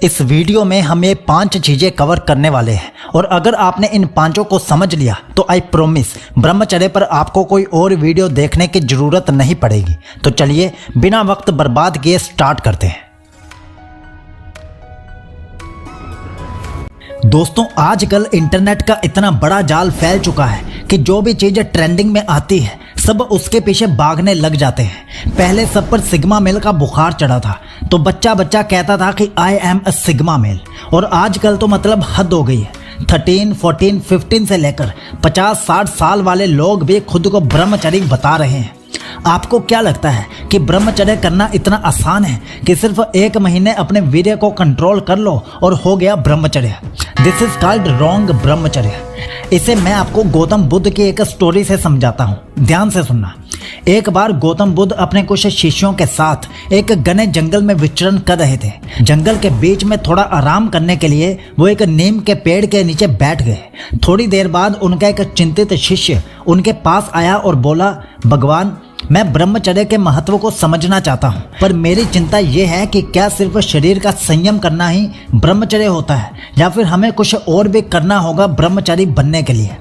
इस वीडियो में हम ये 5 चीजें कवर करने वाले हैं और अगर आपने इन 5 को समझ लिया तो आई प्रॉमिस ब्रह्मचर्य पर आपको कोई और वीडियो देखने की जरूरत नहीं पड़ेगी। तो चलिए बिना वक्त बर्बाद किए स्टार्ट करते हैं। दोस्तों, आजकल इंटरनेट का इतना बड़ा जाल फैल चुका है कि जो भी चीज़ ट्रेंडिंग में आती है सब उसके पीछे भागने लग जाते हैं। पहले सब पर सिग्मा मेल का बुखार चढ़ा था तो बच्चा कहता था कि I am a sigma male, और आजकल तो मतलब हद हो गई है। 13, 14, 15 से लेकर 50-60 साल वाले लोग भी खुद को ब्रह्मचारी बता रहे हैं। आपको क्या लगता है कि ब्रह्मचर्य करना इतना आसान है कि सिर्फ 1 महीने अपने वीर्य को कंट्रोल कर लो और हो गया ब्रह्मचर्य? दिस इज कॉल्ड रॉन्ग ब्रह्मचर्य। इसे मैं आपको गौतम बुद्ध की एक स्टोरी से समझाता हूँ, ध्यान से सुनना। एक बार गौतम बुद्ध अपने कुछ शिष्यों के साथ एक घने जंगल में विचरण कर रहे थे। जंगल के बीच में थोड़ा आराम करने के लिए वो एक नीम के पेड़ के नीचे बैठ गए। थोड़ी देर बाद उनका एक चिंतित शिष्य उनके पास आया और बोला, भगवान, मैं ब्रह्मचर्य के महत्व को समझना चाहता हूँ, पर मेरी चिंता यह है कि क्या सिर्फ शरीर का संयम करना ही ब्रह्मचर्य होता है या फिर हमें कुछ और भी करना होगा ब्रह्मचारी बनने के लिए।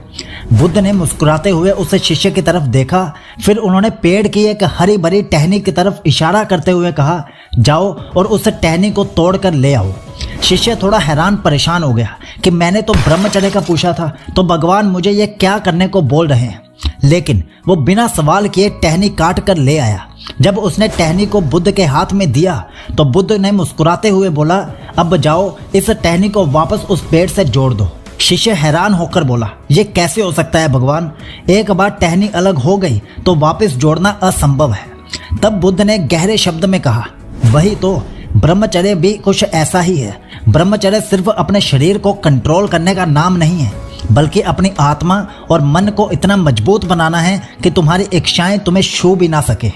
बुद्ध ने मुस्कुराते हुए उस शिष्य की तरफ देखा, फिर उन्होंने पेड़ की एक हरी भरी टहनी की तरफ इशारा करते हुए कहा, जाओ और उस टहनी को तोड़ कर ले आओ। शिष्य थोड़ा हैरान परेशान हो गया कि मैंने तो ब्रह्मचर्य का पूछा था, तो भगवान मुझे ये क्या करने को बोल रहे हैं। लेकिन वो बिना सवाल किए टहनी काट कर ले आया। जब उसने टहनी को बुद्ध के हाथ में दिया तो बुद्ध ने मुस्कुराते हुए बोला, अब जाओ इस टहनी को वापस उस पेड़ से जोड़ दो। शिष्य हैरान होकर बोला, ये कैसे हो सकता है भगवान? एक बार टहनी अलग हो गई तो वापस जोड़ना असंभव है। तब बुद्ध ने गहरे शब्द में कहा, वही तो, ब्रह्मचर्य भी कुछ ऐसा ही है। ब्रह्मचर्य सिर्फ अपने शरीर को कंट्रोल करने का नाम नहीं है, बल्कि अपनी आत्मा और मन को इतना मजबूत बनाना है कि तुम्हारी इच्छाएं तुम्हें छू भी ना सके।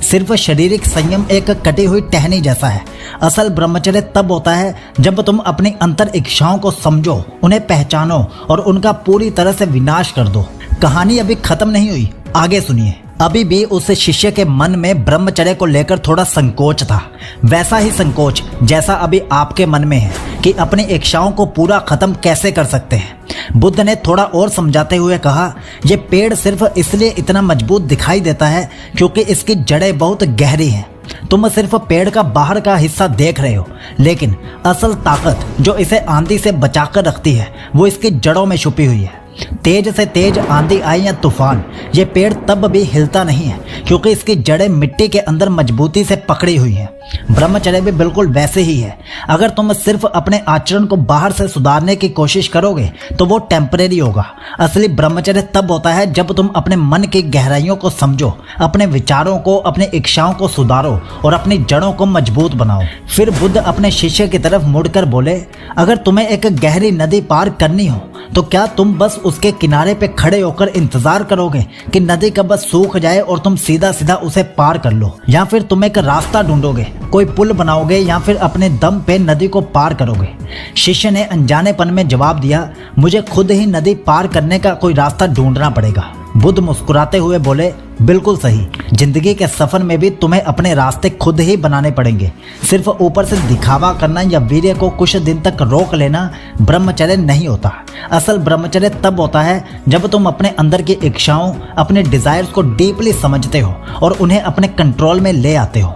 सिर्फ शारीरिक संयम एक कटी हुई टहनी जैसा है। असल ब्रह्मचर्य तब होता है जब तुम अपनी अंतर इच्छाओं को समझो, उन्हें पहचानो और उनका पूरी तरह से विनाश कर दो। कहानी अभी खत्म नहीं हुई, आगे सुनिए। अभी भी उस शिष्य के मन में ब्रह्मचर्य को लेकर थोड़ा संकोच था, वैसा ही संकोच जैसा अभी आपके मन में है कि अपनी इच्छाओं को पूरा खत्म कैसे कर सकते हैं। बुद्ध ने थोड़ा और समझाते हुए कहा, ये पेड़ सिर्फ इसलिए इतना मजबूत दिखाई देता है क्योंकि इसकी जड़ें बहुत गहरी हैं। तुम सिर्फ पेड़ का बाहर का हिस्सा देख रहे हो, लेकिन असल ताकत जो इसे आंधी से बचाकर रखती है वो इसकी जड़ों में छुपी हुई है। तेज से तेज आंधी आई या तूफान, ये पेड़ तब भी हिलता नहीं है क्योंकि इसकी जड़ें मिट्टी के अंदर मजबूती से पकड़ी हुई हैं। ब्रह्मचर्य भी बिल्कुल वैसे ही है। अगर तुम सिर्फ अपने आचरण को बाहर से सुधारने की कोशिश करोगे तो वो टेम्परेरी होगा। असली ब्रह्मचर्य तब होता है जब तुम अपने मन की गहराइयों को समझो, अपने विचारों को, अपनी इच्छाओं को सुधारो और अपनी जड़ों को मजबूत बनाओ। फिर बुद्ध अपने शिष्य की तरफ मुड़कर बोले, अगर तुम्हें एक गहरी नदी पार करनी हो तो क्या तुम बस उसके किनारे पे खड़े होकर इंतजार करोगे कि नदी कब बस सूख जाए और तुम सीधा सीधा उसे पार कर लो, या फिर तुम एक रास्ता ढूंढोगे, कोई पुल बनाओगे या फिर अपने दम पे नदी को पार करोगे? शिष्य ने अनजानेपन में जवाब दिया, मुझे खुद ही नदी पार करने का कोई रास्ता ढूंढना पड़ेगा। बुद्ध मुस्कुराते हुए बोले, बिल्कुल सही। जिंदगी के सफर में भी तुम्हें अपने रास्ते खुद ही बनाने पड़ेंगे। सिर्फ ऊपर से दिखावा करना या वीर्य को कुछ दिन तक रोक लेना ब्रह्मचर्य नहीं होता। असल ब्रह्मचर्य तब होता है जब तुम अपने अंदर की इच्छाओं, अपने डिजायर्स को डीपली समझते हो और उन्हें अपने कंट्रोल में ले आते हो।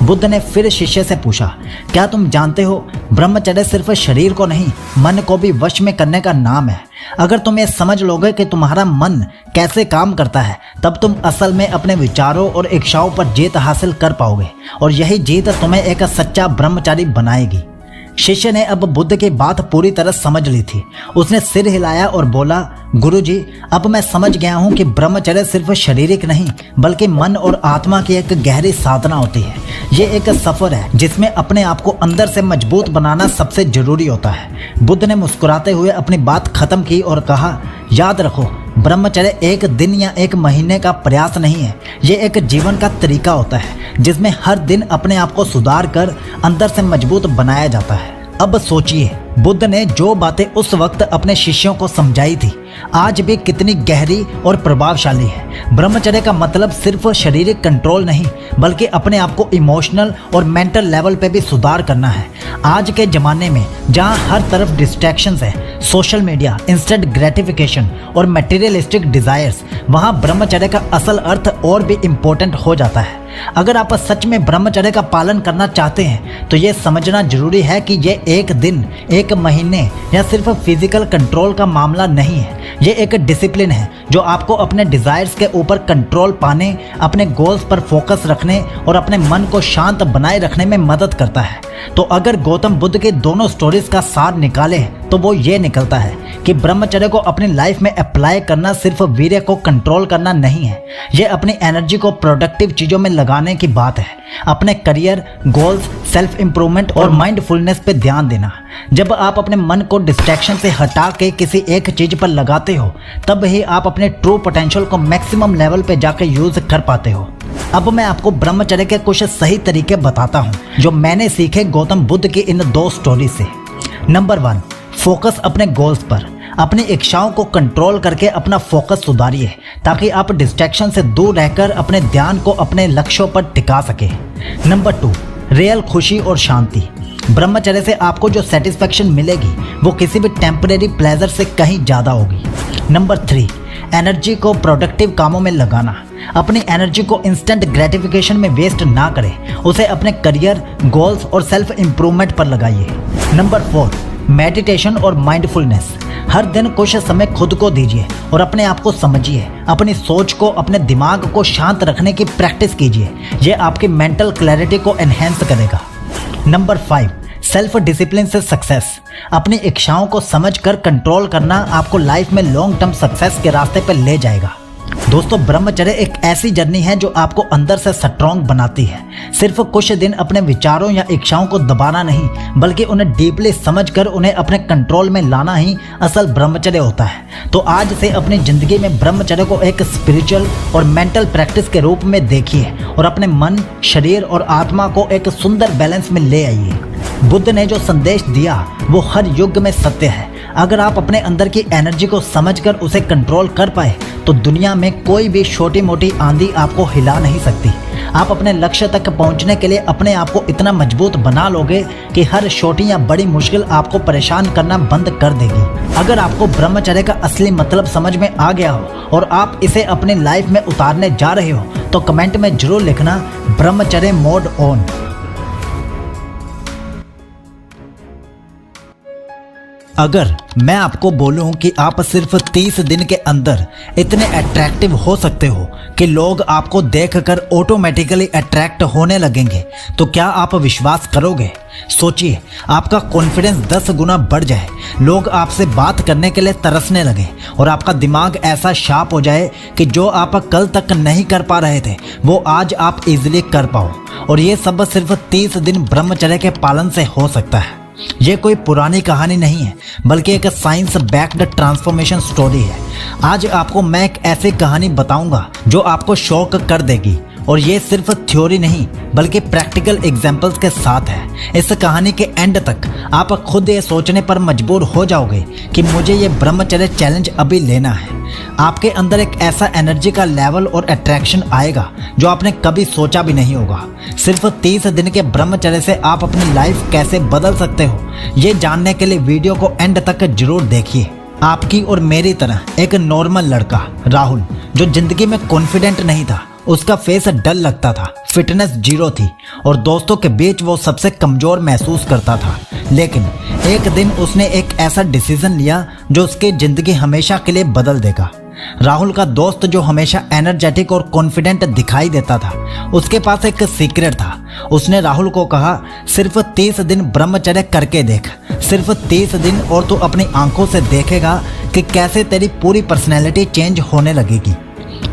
बुद्ध ने फिर शिष्य से पूछा, क्या तुम जानते हो ब्रह्मचर्य सिर्फ शरीर को नहीं, मन को भी वश में करने का नाम है। अगर तुम ये समझ लोगे कि तुम्हारा मन कैसे काम करता है, तब तुम असल में अपने विचारों और इच्छाओं पर जीत हासिल कर पाओगे और यही जीत तुम्हें एक सच्चा ब्रह्मचारी बनाएगी। शिष्य ने अब बुद्ध की बात पूरी तरह समझ ली थी। उसने सिर हिलाया और बोला, गुरुजी, अब मैं समझ गया हूँ कि ब्रह्मचर्य सिर्फ शारीरिक नहीं बल्कि मन और आत्मा की एक गहरी साधना होती है। ये एक सफर है जिसमें अपने आप को अंदर से मजबूत बनाना सबसे जरूरी होता है। बुद्ध ने मुस्कुराते हुए अपनी बात खत्म की और कहा, याद रखो, ब्रह्मचर्य एक दिन या एक महीने का प्रयास नहीं है, ये एक जीवन का तरीका होता है जिसमें हर दिन अपने आप को सुधार कर अंदर से मजबूत बनाया जाता है। अब सोचिए, बुद्ध ने जो बातें उस वक्त अपने शिष्यों को समझाई थी आज भी कितनी गहरी और प्रभावशाली है। ब्रह्मचर्य का मतलब सिर्फ शारीरिक कंट्रोल नहीं, बल्कि अपने आप को इमोशनल और मेंटल लेवल पे भी सुधार करना है। आज के ज़माने में जहाँ हर तरफ डिस्ट्रैक्शंस है, सोशल मीडिया, इंस्टेंट ग्रेटिफिकेशन और मटेरियलिस्टिक डिज़ायर्स, वहाँ ब्रह्मचर्य का असल अर्थ और भी इम्पोर्टेंट हो जाता है। अगर आप सच में ब्रह्मचर्य का पालन करना चाहते हैं तो ये समझना जरूरी है कि ये एक दिन, एक महीने या सिर्फ फिजिकल कंट्रोल का मामला नहीं है। ये एक डिसिप्लिन है जो आपको अपने डिज़ायर्स के ऊपर कंट्रोल पाने, अपने गोल्स पर फोकस रखने और अपने मन को शांत बनाए रखने में मदद करता है। तो अगर गौतम बुद्ध के दोनों स्टोरीज का सार निकाले तो वो ये निकलता है कि ब्रह्मचर्य को अपनी लाइफ में अप्लाई करना सिर्फ वीर्य को कंट्रोल करना नहीं है, ये अपनी एनर्जी को प्रोडक्टिव चीज़ों में लगाने की बात है। अपने करियर, गोल्स, सेल्फ इंप्रूवमेंट और माइंडफुलनेस पे ध्यान देना। जब आप अपने मन को डिस्ट्रैक्शन से हटा के किसी एक चीज़ पर लगाते हो, तब ही आप अपने ट्रू पोटेंशियल को मैक्सिमम लेवल पे जाकर यूज़ कर पाते हो। अब मैं आपको ब्रह्मचर्य के कुछ सही तरीके बताता हूँ जो मैंने सीखे गौतम बुद्ध की इन 2 स्टोरी से। नंबर 1, फोकस अपने गोल्स पर। अपनी इच्छाओं को कंट्रोल करके अपना फोकस सुधारिए ताकि आप डिस्ट्रैक्शन से दूर रहकर अपने ध्यान को अपने लक्ष्यों पर टिका सके। नंबर 2, रियल खुशी और शांति। ब्रह्मचर्य से आपको जो सेटिस्फैक्शन मिलेगी वो किसी भी टेम्परेरी प्लेजर से कहीं ज़्यादा होगी। नंबर 3, एनर्जी को प्रोडक्टिव कामों में लगाना। अपनी एनर्जी को इंस्टेंट ग्रेटिफिकेशन में वेस्ट ना करें, उसे अपने करियर, गोल्स और सेल्फ इंप्रूवमेंट पर लगाइए। नंबर 4, मेडिटेशन और माइंडफुलनेस। हर दिन कुछ समय खुद को दीजिए और अपने आप को समझिए। अपनी सोच को, अपने दिमाग को शांत रखने की प्रैक्टिस कीजिए। यह आपकी मेंटल क्लैरिटी को एनहेंस करेगा। नंबर 5, सेल्फ डिसिप्लिन से सक्सेस। अपनी इच्छाओं को समझकर कंट्रोल करना आपको लाइफ में लॉन्ग टर्म सक्सेस के रास्ते पर ले जाएगा। दोस्तों, ब्रह्मचर्य एक ऐसी जर्नी है जो आपको अंदर से स्ट्रॉन्ग बनाती है। सिर्फ कुछ दिन अपने विचारों या इच्छाओं को दबाना नहीं, बल्कि उन्हें डीपली समझकर उन्हें अपने कंट्रोल में लाना ही असल ब्रह्मचर्य होता है। तो आज से अपनी जिंदगी में ब्रह्मचर्य को एक स्पिरिचुअल और मेंटल प्रैक्टिस के रूप में देखिए और अपने मन, शरीर और आत्मा को एक सुंदर बैलेंस में ले आइए। बुद्ध ने जो संदेश दिया वो हर युग में सत्य है। अगर आप अपने अंदर की एनर्जी को समझकर उसे कंट्रोल कर पाए तो दुनिया में कोई भी छोटी मोटी आंधी आपको हिला नहीं सकती। आप अपने लक्ष्य तक पहुंचने के लिए अपने आप को इतना मजबूत बना लोगे कि हर छोटी या बड़ी मुश्किल आपको परेशान करना बंद कर देगी। अगर आपको ब्रह्मचर्य का असली मतलब समझ में आ गया हो और आप इसे अपनी लाइफ में उतारने जा रहे हो तो कमेंट में जरूर लिखना ब्रह्मचर्य मोड ऑन। अगर मैं आपको बोलूं कि आप सिर्फ 30 दिन के अंदर इतने अट्रैक्टिव हो सकते हो कि लोग आपको देखकर ऑटोमेटिकली अट्रैक्ट होने लगेंगे, तो क्या आप विश्वास करोगे? सोचिए, आपका कॉन्फिडेंस 10 गुना बढ़ जाए, लोग आपसे बात करने के लिए तरसने लगे और आपका दिमाग ऐसा शार्प हो जाए कि जो आप कल तक नहीं कर पा रहे थे वो आज आप इजीली कर पाओ। और ये सब सिर्फ 30 दिन ब्रह्मचर्य के पालन से हो सकता है। ये कोई पुरानी कहानी नहीं है, बल्कि एक साइंस बैक्ड ट्रांसफॉर्मेशन स्टोरी है। आज आपको मैं एक ऐसी कहानी बताऊंगा जो आपको शॉक कर देगी, और ये सिर्फ थ्योरी नहीं बल्कि प्रैक्टिकल एग्जाम्पल्स के साथ है। इस कहानी के एंड तक आप खुद ये सोचने पर मजबूर हो जाओगे कि मुझे ये ब्रह्मचर्य चैलेंज अभी लेना है। आपके अंदर एक ऐसा एनर्जी का लेवल और अट्रैक्शन आएगा जो आपने कभी सोचा भी नहीं होगा। सिर्फ 30 दिन के ब्रह्मचर्य से आप अपनी लाइफ कैसे बदल सकते हो, ये जानने के लिए वीडियो को एंड तक जरूर देखिए। आपकी और मेरी तरह एक नॉर्मल लड़का राहुल, जो जिंदगी में कॉन्फिडेंट नहीं था, उसका फेस डल लगता था, फिटनेस जीरो थी और दोस्तों के बीच वो सबसे कमजोर महसूस करता था। लेकिन एक दिन उसने एक ऐसा डिसीजन लिया जो उसकी जिंदगी हमेशा के लिए बदल देगा। राहुल का दोस्त जो हमेशा एनर्जेटिक और कॉन्फिडेंट दिखाई देता था, उसके पास एक सीक्रेट था। उसने राहुल को कहा, सिर्फ 30 दिन ब्रह्मचर्य करके देख, सिर्फ 30 दिन और तू अपनी आंखों से देखेगा कि कैसे तेरी पूरी पर्सनैलिटी चेंज होने लगेगी।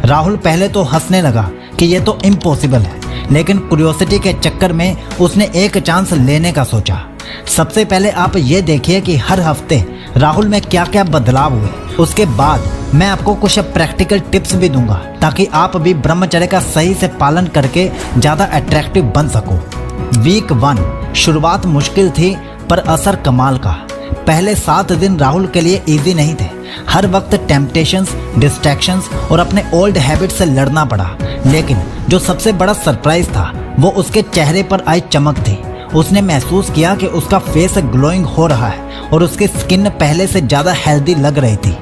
राहुल पहले तो हंसने लगा कि ये तो इम्पॉसिबल है, लेकिन क्यूरियोसिटी के चक्कर में उसने एक चांस लेने का सोचा। सबसे पहले आप ये देखिए कि हर हफ्ते राहुल में क्या क्या बदलाव हुए। उसके बाद मैं आपको कुछ प्रैक्टिकल टिप्स भी दूंगा ताकि आप भी ब्रह्मचर्य का सही से पालन करके ज़्यादा अट्रैक्टिव बन सको। वीक 1 शुरुआत मुश्किल थी पर असर कमाल का। पहले 7 दिन राहुल के लिए इजी नहीं थे। हर वक्त टेम्पटेशंस, डिस्ट्रैक्शंस और अपने ओल्ड हैबिट से लड़ना पड़ा। लेकिन जो सबसे बड़ा सरप्राइज था वो उसके चेहरे पर आई चमक थी। उसने महसूस किया कि उसका फेस ग्लोइंग हो रहा है और उसकी स्किन पहले से ज़्यादा हेल्दी लग रही थी।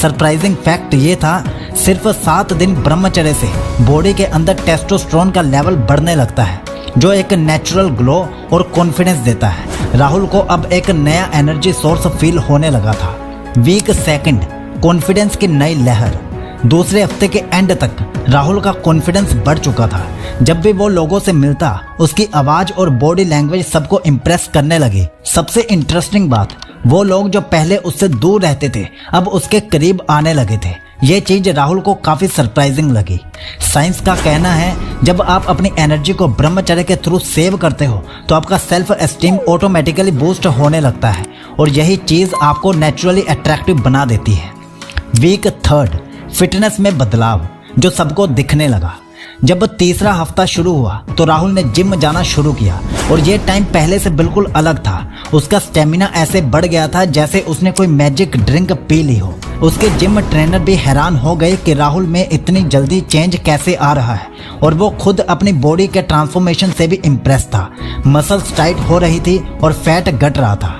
सरप्राइजिंग फैक्ट ये था, सिर्फ 7 दिन ब्रह्मचर्य से बॉडी के अंदर टेस्टोस्टेरोन का लेवल बढ़ने लगता है, जो एक नेचुरल ग्लो और कॉन्फिडेंस देता है। राहुल को अब एक नया एनर्जी सोर्स फील होने लगा था। वीक सेकंड, कॉन्फिडेंस की नई लहर। दूसरे हफ्ते के एंड तक राहुल का कॉन्फिडेंस बढ़ चुका था। जब भी वो लोगों से मिलता, उसकी आवाज़ और बॉडी लैंग्वेज सबको इम्प्रेस करने लगी। सबसे इंटरेस्टिंग बात, वो लोग जो पहले उससे दूर रहते थे अब उसके करीब आने लगे थे। ये चीज़ राहुल को काफ़ी सरप्राइजिंग लगी। साइंस का कहना है, जब आप अपनी एनर्जी को ब्रह्मचर्य के थ्रू सेव करते हो तो आपका सेल्फ एस्टीम ऑटोमेटिकली बूस्ट होने लगता है और यही चीज़ आपको नेचुरली अट्रैक्टिव बना देती है। वीक थर्ड, फिटनेस में बदलाव जो सबको दिखने लगा। जब तीसरा हफ्ता शुरू हुआ तो राहुल ने जिम जाना शुरू किया और ये टाइम पहले से बिल्कुल अलग था। उसका स्टेमिना ऐसे बढ़ गया था जैसे उसने कोई मैजिक ड्रिंक पी ली हो। उसके जिम ट्रेनर भी हैरान हो गए कि राहुल में इतनी जल्दी चेंज कैसे आ रहा है और वो खुद अपनी बॉडी के ट्रांसफॉर्मेशन से भी इम्प्रेस था। मसल्स टाइट हो रही थी और फैट घट रहा था।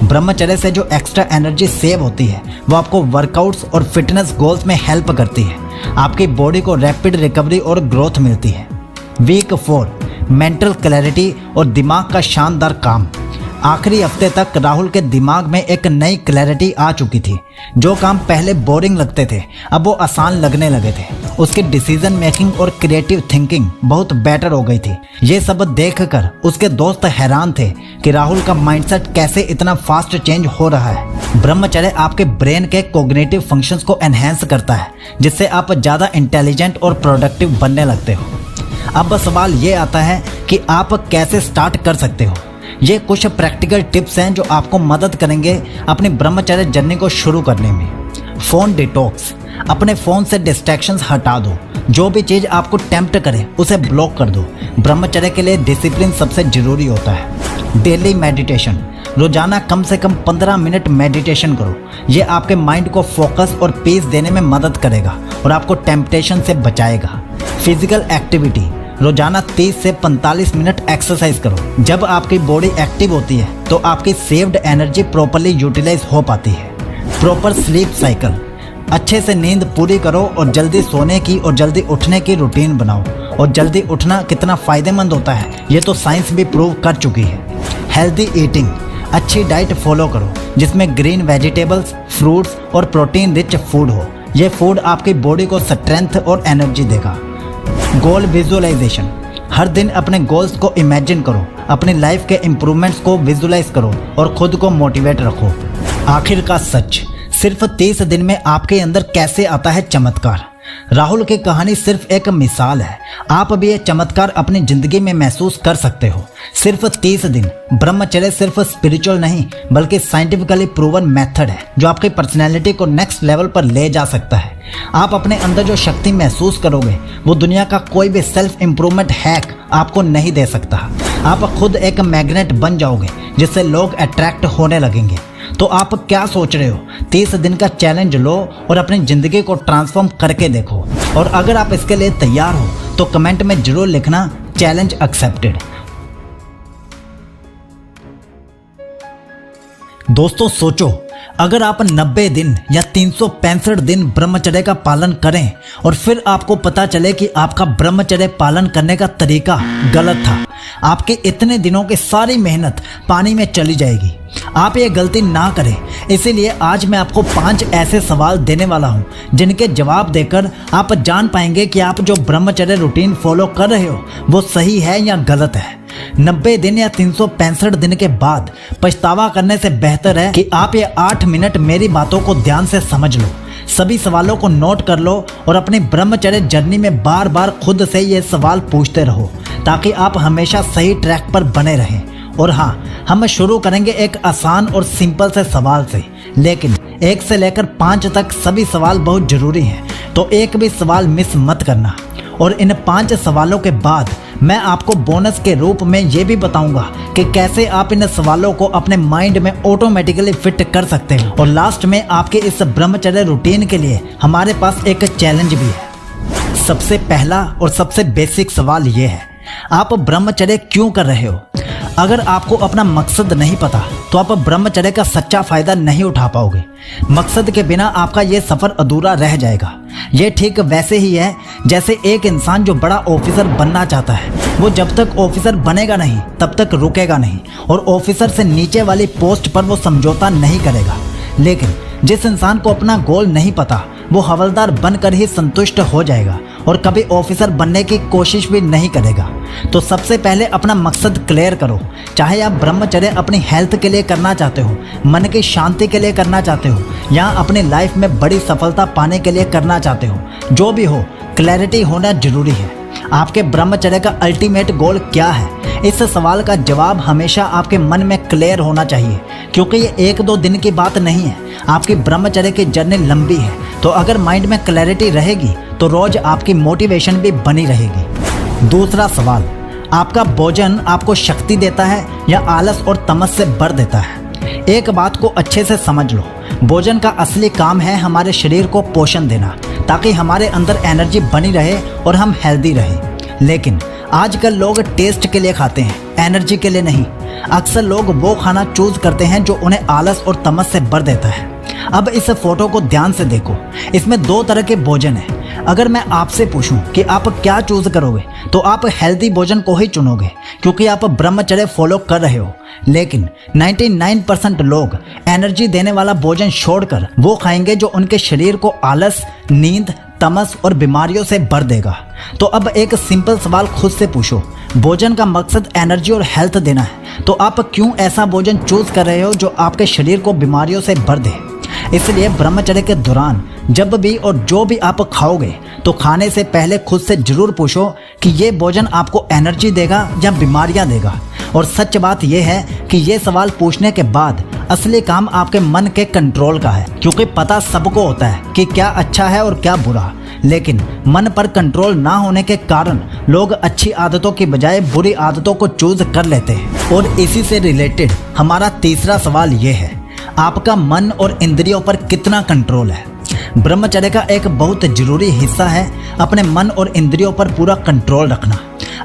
ब्रह्मचर्य से जो एक्स्ट्रा एनर्जी सेव होती है वो आपको वर्कआउट्स और फिटनेस गोल्स में हेल्प करती है। आपकी बॉडी को रैपिड रिकवरी और ग्रोथ मिलती है। वीक 4, मेंटल क्लैरिटी और दिमाग का शानदार काम। आखिरी हफ्ते तक राहुल के दिमाग में एक नई क्लैरिटी आ चुकी थी। जो काम पहले बोरिंग लगते थे अब वो आसान लगने लगे थे। उसकी डिसीजन मेकिंग और क्रिएटिव थिंकिंग बहुत बेटर हो गई थी। ये सब देखकर उसके दोस्त हैरान थे कि राहुल का माइंडसेट कैसे इतना फास्ट चेंज हो रहा है। ब्रह्मचर्य आपके ब्रेन के कॉग्निटिव फंक्शंस को एनहेंस करता है, जिससे आप ज़्यादा इंटेलिजेंट और प्रोडक्टिव बनने लगते हो। अब सवाल ये आता है कि आप कैसे स्टार्ट कर सकते हो। ये कुछ प्रैक्टिकल टिप्स हैं जो आपको मदद करेंगे अपनी ब्रह्मचर्य जर्नी को शुरू करने में। फ़ोन डिटॉक्स, अपने फ़ोन से डिस्ट्रैक्शंस हटा दो। जो भी चीज़ आपको टेम्प्ट करे उसे ब्लॉक कर दो। ब्रह्मचर्य के लिए डिसिप्लिन सबसे ज़रूरी होता है। डेली मेडिटेशन, रोजाना कम से कम 15 मिनट मेडिटेशन करो। ये आपके माइंड को फोकस और पीस देने में मदद करेगा और आपको टेम्पटेशन से बचाएगा। फिजिकल एक्टिविटी, रोजाना 30 से 45 मिनट एक्सरसाइज करो। जब आपकी बॉडी एक्टिव होती है तो आपकी सेव्ड एनर्जी प्रॉपरली यूटिलाइज हो पाती है। प्रॉपर स्लीप साइकिल, अच्छे से नींद पूरी करो और जल्दी सोने की और जल्दी उठने की रूटीन बनाओ। और जल्दी उठना कितना फ़ायदेमंद होता है ये तो साइंस भी प्रूव कर चुकी है। हेल्दी ईटिंग, अच्छी डाइट फॉलो करो जिसमें ग्रीन वेजिटेबल्स, फ्रूट्स और प्रोटीन रिच फूड हो। ये फूड आपकी बॉडी को स्ट्रेंथ और एनर्जी देगा। गोल विजुअलाइजेशन, हर दिन अपने गोल्स को इमेजिन करो, अपनी लाइफ के इम्प्रूवमेंट्स को विजुअलाइज करो और खुद को मोटिवेट रखो। आखिर का सच, सिर्फ 30 दिन में आपके अंदर कैसे आता है चमत्कार। राहुल की कहानी सिर्फ एक मिसाल है। आप भी ये चमत्कार अपनी जिंदगी में महसूस कर सकते हो। सिर्फ 30 दिन। ब्रह्मचर्य सिर्फ स्पिरिचुअल नहीं बल्कि साइंटिफिकली प्रूवन मेथड है जो आपकी पर्सनैलिटी को नेक्स्ट लेवल पर ले जा सकता है। आप अपने अंदर जो शक्ति महसूस करोगे वो दुनिया का कोई भी सेल्फ इम्प्रूवमेंट हैक आपको नहीं दे सकता। आप खुद एक मैग्नेट बन जाओगे जिससे लोग अट्रैक्ट होने लगेंगे। तो आप क्या सोच रहे हो? 30 दिन का चैलेंज लो और अपनी ज़िंदगी को ट्रांसफॉर्म करके देखो। और अगर आप इसके लिए तैयार हो तो कमेंट में ज़रूर लिखना चैलेंज एक्सेप्टेड। दोस्तों सोचो, अगर आप 90 दिन या 365 दिन ब्रह्मचर्य का पालन करें और फिर आपको पता चले कि आपका ब्रह्मचर्य पालन करने का तरीका गलत था, आपके इतने दिनों की सारी मेहनत पानी में चली जाएगी। आप ये गलती ना करें। इसीलिए आज मैं आपको 5 ऐसे सवाल देने वाला हूँ जिनके जवाब देकर आप जान पाएंगे कि आप जो ब्रह्मचर्य रूटीन फॉलो कर रहे हो वो सही है या गलत है। 90 दिन या 365 दिन के बाद पछतावा करने से बेहतर है कि आप ये 8 मिनट मेरी बातों को ध्यान से समझ लो, सभी सवालों को नोट कर लो और अपनी ब्रह्मचर्य जर्नी में बार बार खुद से ये सवाल पूछते रहो ताकि आप हमेशा सही ट्रैक पर बने रहें। और हाँ, हम शुरू करेंगे एक आसान और सिंपल से सवाल से, लेकिन 1 से लेकर 5 तक सभी सवाल बहुत ज़रूरी हैं, तो एक भी सवाल मिस मत करना। और इन 5 सवालों के बाद मैं आपको बोनस के रूप में ये भी बताऊंगा कि कैसे आप इन सवालों को अपने माइंड में ऑटोमेटिकली फिट कर सकते हैं। और लास्ट में आपके इस ब्रह्मचर्य रूटीन के लिए हमारे पास एक चैलेंज भी है। सबसे पहला और सबसे बेसिक सवाल ये है, आप ब्रह्मचर्य क्यों कर रहे हो? अगर आपको अपना मकसद नहीं पता तो आप ब्रह्मचर्य का सच्चा फायदा नहीं उठा पाओगे। मकसद के बिना आपका ये सफर अधूरा रह जाएगा। ये ठीक वैसे ही है जैसे एक इंसान जो बड़ा ऑफिसर बनना चाहता है, वो जब तक ऑफिसर बनेगा नहीं तब तक रुकेगा नहीं और ऑफिसर से नीचे वाली पोस्ट पर वो समझौता नहीं करेगा। लेकिन जिस इंसान को अपना गोल नहीं पता, वो हवलदार बनकर ही संतुष्ट हो जाएगा और कभी ऑफिसर बनने की कोशिश भी नहीं करेगा। तो सबसे पहले अपना मकसद क्लियर करो। चाहे आप ब्रह्मचर्य अपनी हेल्थ के लिए करना चाहते हो, मन की शांति के लिए करना चाहते हो, या अपनी लाइफ में बड़ी सफलता पाने के लिए करना चाहते हो, जो भी हो, क्लैरिटी होना जरूरी है। आपके ब्रह्मचर्य का अल्टीमेट गोल क्या है? इस सवाल का जवाब हमेशा आपके मन में क्लियर होना चाहिए, क्योंकि ये 1-2 दिन की बात नहीं है। आपकी ब्रह्मचर्य की जर्नी लंबी है, तो अगर माइंड में क्लैरिटी रहेगी तो रोज आपकी मोटिवेशन भी बनी रहेगी। दूसरा सवाल, आपका भोजन आपको शक्ति देता है या आलस और तमस से भर देता है? एक बात को अच्छे से समझ लो, भोजन का असली काम है हमारे शरीर को पोषण देना, ताकि हमारे अंदर एनर्जी बनी रहे और हम हेल्दी रहें। लेकिन आजकल लोग टेस्ट के लिए खाते हैं, एनर्जी के लिए नहीं। अक्सर लोग वो खाना चूज करते हैं जो उन्हें आलस और तमस से भर देता है। अब इस फोटो को ध्यान से देखो, इसमें 2 तरह के भोजन हैं। अगर मैं आपसे पूछूं कि आप क्या चूज करोगे, तो आप हेल्दी भोजन को ही चुनोगे, क्योंकि आप ब्रह्मचर्य फॉलो कर रहे हो। लेकिन 99% लोग एनर्जी देने वाला भोजन छोड़कर वो खाएंगे जो उनके शरीर को आलस, नींद, तमस और बीमारियों से भर देगा। तो अब एक सिंपल सवाल खुद से पूछो, भोजन का मकसद एनर्जी और हेल्थ देना है, तो आप क्यों ऐसा भोजन चूज कर रहे हो जो आपके शरीर को बीमारियों से भर दे? इसलिए ब्रह्मचर्य के दौरान जब भी और जो भी आप खाओगे, तो खाने से पहले खुद से जरूर पूछो कि ये भोजन आपको एनर्जी देगा या बीमारियां देगा। और सच बात यह है कि ये सवाल पूछने के बाद असली काम आपके मन के कंट्रोल का है, क्योंकि पता सबको होता है कि क्या अच्छा है और क्या बुरा। लेकिन मन पर कंट्रोल ना होने के कारण लोग अच्छी आदतों की बजाय बुरी आदतों को चूज कर लेते हैं। और इसी से रिलेटेड हमारा तीसरा सवाल ये है, आपका मन और इंद्रियों पर कितना कंट्रोल है? ब्रह्मचर्य का एक बहुत जरूरी हिस्सा है अपने मन और इंद्रियों पर पूरा कंट्रोल रखना।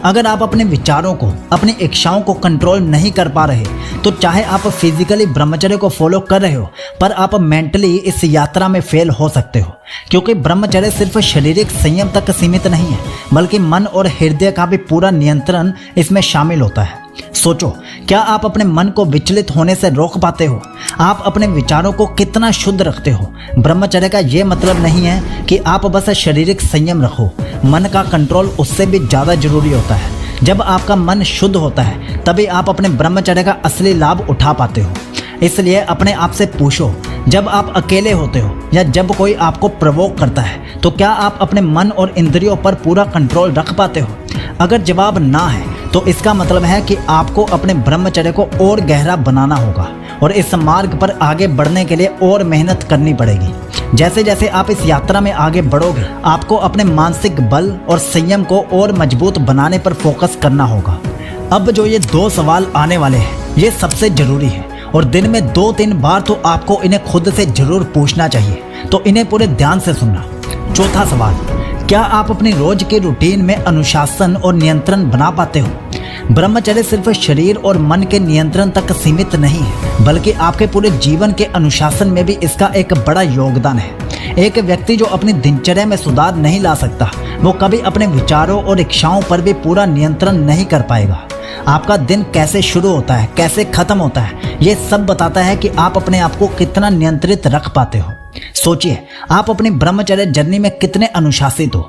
अगर आप अपने विचारों को, अपनी इच्छाओं को कंट्रोल नहीं कर पा रहे, तो चाहे आप फिजिकली ब्रह्मचर्य को फॉलो कर रहे हो, पर आप मेंटली इस यात्रा में फेल हो सकते हो। क्योंकि ब्रह्मचर्य सिर्फ शारीरिक संयम तक सीमित नहीं है, बल्कि मन और हृदय का भी पूरा नियंत्रण इसमें शामिल होता है। सोचो, क्या आप अपने मन को विचलित होने से रोक पाते हो? आप अपने विचारों को कितना शुद्ध रखते हो? ब्रह्मचर्य का ये मतलब नहीं है कि आप बस शारीरिक संयम रखो, मन का कंट्रोल उससे भी ज़्यादा जरूरी होता है। जब आपका मन शुद्ध होता है, तभी आप अपने ब्रह्मचर्य का असली लाभ उठा पाते हो। इसलिए अपने आप से पूछो, जब आप अकेले होते हो या जब कोई आपको प्रवोक करता है, तो क्या आप अपने मन और इंद्रियों पर पूरा कंट्रोल रख पाते हो? अगर जवाब ना है, तो इसका मतलब है कि आपको अपने ब्रह्मचर्य को और गहरा बनाना होगा और इस मार्ग पर आगे बढ़ने के लिए और मेहनत करनी पड़ेगी। जैसे जैसे आप इस यात्रा में आगे बढ़ोगे, आपको अपने मानसिक बल और संयम को और मजबूत बनाने पर फोकस करना होगा। अब जो ये 2 सवाल आने वाले हैं, ये सबसे जरूरी है और दिन में 2-3 बार तो आपको इन्हें खुद से जरूर पूछना चाहिए, तो इन्हें पूरे ध्यान से सुनना। चौथा सवाल, क्या आप अपनी रोज के रूटीन में अनुशासन और नियंत्रण बना पाते हो? ब्रह्मचर्य सिर्फ शरीर और मन के नियंत्रण तक सीमित नहीं है, बल्कि आपके पूरे जीवन के अनुशासन में भी इसका एक बड़ा योगदान है। एक व्यक्ति जो अपनी दिनचर्या में सुधार नहीं ला सकता, वो कभी अपने विचारों और इच्छाओं पर भी पूरा नियंत्रण नहीं कर पाएगा। आपका दिन कैसे शुरू होता है, कैसे खत्म होता है, ये सब बताता है कि आप अपने आप को कितना नियंत्रित रख पाते हो। सोचिए, आप अपनी ब्रह्मचर्य जर्नी में कितने अनुशासित हो?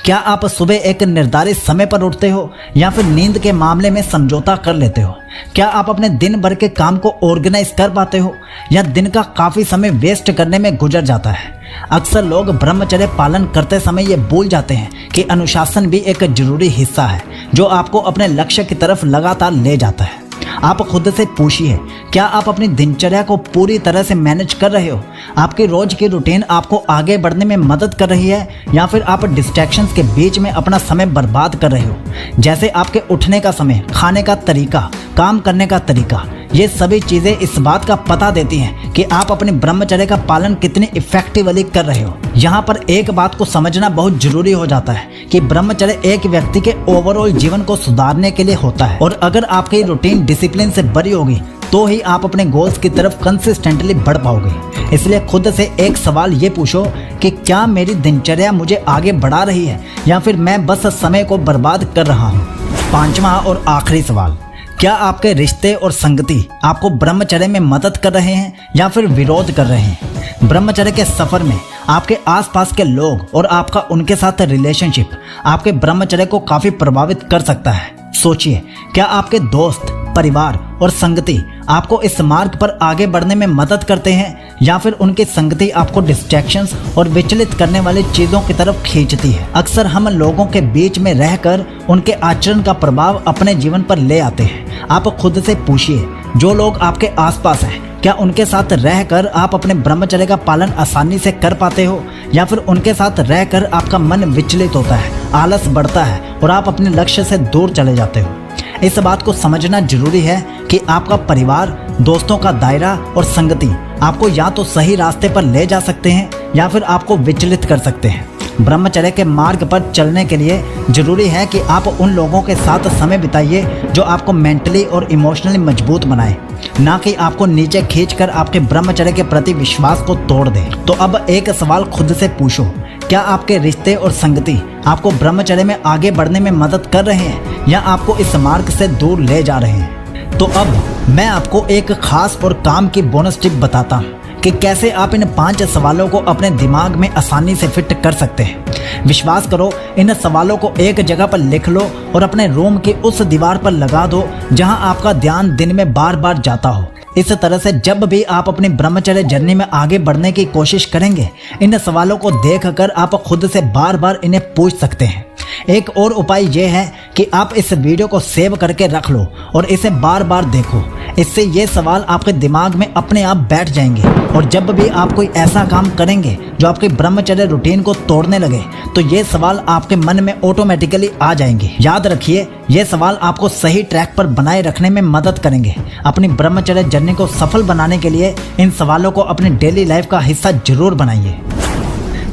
क्या आप सुबह एक निर्धारित समय पर उठते हो या फिर नींद के मामले में समझौता कर लेते हो? क्या आप अपने दिन भर के काम को ऑर्गेनाइज कर पाते हो या दिन का काफी समय वेस्ट करने में गुजर जाता है? अक्सर लोग ब्रह्मचर्य पालन करते समय ये भूल जाते हैं कि अनुशासन भी एक जरूरी हिस्सा है जो आपको अपने लक्ष्य की तरफ लगातार ले जाता है। आप खुद से पूछिए, क्या आप अपनी दिनचर्या को पूरी तरह से मैनेज कर रहे हो? आपकी रोज की रूटीन आपको आगे बढ़ने में मदद कर रही है या फिर आप डिस्ट्रैक्शंस के बीच में अपना समय बर्बाद कर रहे हो? जैसे आपके उठने का समय, खाने का तरीका, काम करने का तरीका, ये सभी चीज़ें इस बात का पता देती हैं कि आप अपने ब्रह्मचर्य का पालन कितनी इफेक्टिवली कर रहे हो। यहाँ पर एक बात को समझना बहुत जरूरी हो जाता है कि ब्रह्मचर्य एक व्यक्ति के ओवरऑल जीवन को सुधारने के लिए होता है, और अगर आपकी रूटीन डिसिप्लिन से भरी होगी तो ही आप अपने गोल्स की तरफ कंसिस्टेंटली बढ़ पाओगे। इसलिए खुद से एक सवाल ये पूछो कि क्या मेरी दिनचर्या मुझे आगे बढ़ा रही है या फिर मैं बस समय को बर्बाद कर रहा हूँ। 5वां और आखिरी सवाल, क्या आपके रिश्ते और संगति आपको ब्रह्मचर्य में मदद कर रहे हैं या फिर विरोध कर रहे हैं? ब्रह्मचर्य के सफर में आपके आसपास के लोग और आपका उनके साथ रिलेशनशिप आपके ब्रह्मचर्य को काफी प्रभावित कर सकता है। सोचिए, क्या आपके दोस्त, परिवार और संगति आपको इस मार्ग पर आगे बढ़ने में मदद करते हैं या फिर उनकी संगति आपको डिस्ट्रैक्शंस और विचलित करने वाली चीज़ों की तरफ खींचती है? अक्सर हम लोगों के बीच में रहकर उनके आचरण का प्रभाव अपने जीवन पर ले आते हैं। आप खुद से पूछिए, जो लोग आपके आसपास हैं, क्या उनके साथ रहकर आप अपने ब्रह्मचर्य का पालन आसानी से कर पाते हो या फिर उनके साथ रहकर आपका मन विचलित होता है, आलस बढ़ता है और आप अपने लक्ष्य से दूर चले जाते हो? इस बात को समझना जरूरी है कि आपका परिवार, दोस्तों का दायरा और संगति आपको या तो सही रास्ते पर ले जा सकते हैं या फिर आपको विचलित कर सकते हैं। ब्रह्मचर्य के मार्ग पर चलने के लिए जरूरी है कि आप उन लोगों के साथ समय बिताइए जो आपको मेंटली और इमोशनली मजबूत बनाए, ना कि आपको नीचे खींचकर आपके ब्रह्मचर्य के प्रति विश्वास को तोड़ दे। तो अब एक सवाल खुद से पूछो, क्या आपके रिश्ते और संगति आपको ब्रह्मचर्य में आगे बढ़ने में मदद कर रहे हैं या आपको इस मार्ग से दूर ले जा रहे हैं? तो अब मैं आपको एक खास और काम की बोनस टिप बताता हूँ कि कैसे आप इन 5 सवालों को अपने दिमाग में आसानी से फिट कर सकते हैं। विश्वास करो, इन सवालों को एक जगह पर लिख लो और अपने रूम की उस दीवार पर लगा दो जहां आपका ध्यान दिन में बार बार जाता हो। इस तरह से जब भी आप अपनी ब्रह्मचर्य जर्नी में आगे बढ़ने की कोशिश करेंगे, इन सवालों को देखकर आप खुद से बार बार इन्हें पूछ सकते हैं। एक और उपाय यह है कि आप इस वीडियो को सेव करके रख लो और इसे बार बार देखो। इससे ये सवाल आपके दिमाग में अपने आप बैठ जाएंगे और जब भी आप कोई ऐसा काम करेंगे जो आपके ब्रह्मचर्य रूटीन को तोड़ने लगे, तो ये सवाल आपके मन में ऑटोमेटिकली आ जाएंगे। याद रखिए, ये सवाल आपको सही ट्रैक पर बनाए रखने में मदद करेंगे। अपनी ब्रह्मचर्य जर्नी को सफल बनाने के लिए इन सवालों को अपनी डेली लाइफ का हिस्सा जरूर बनाइए।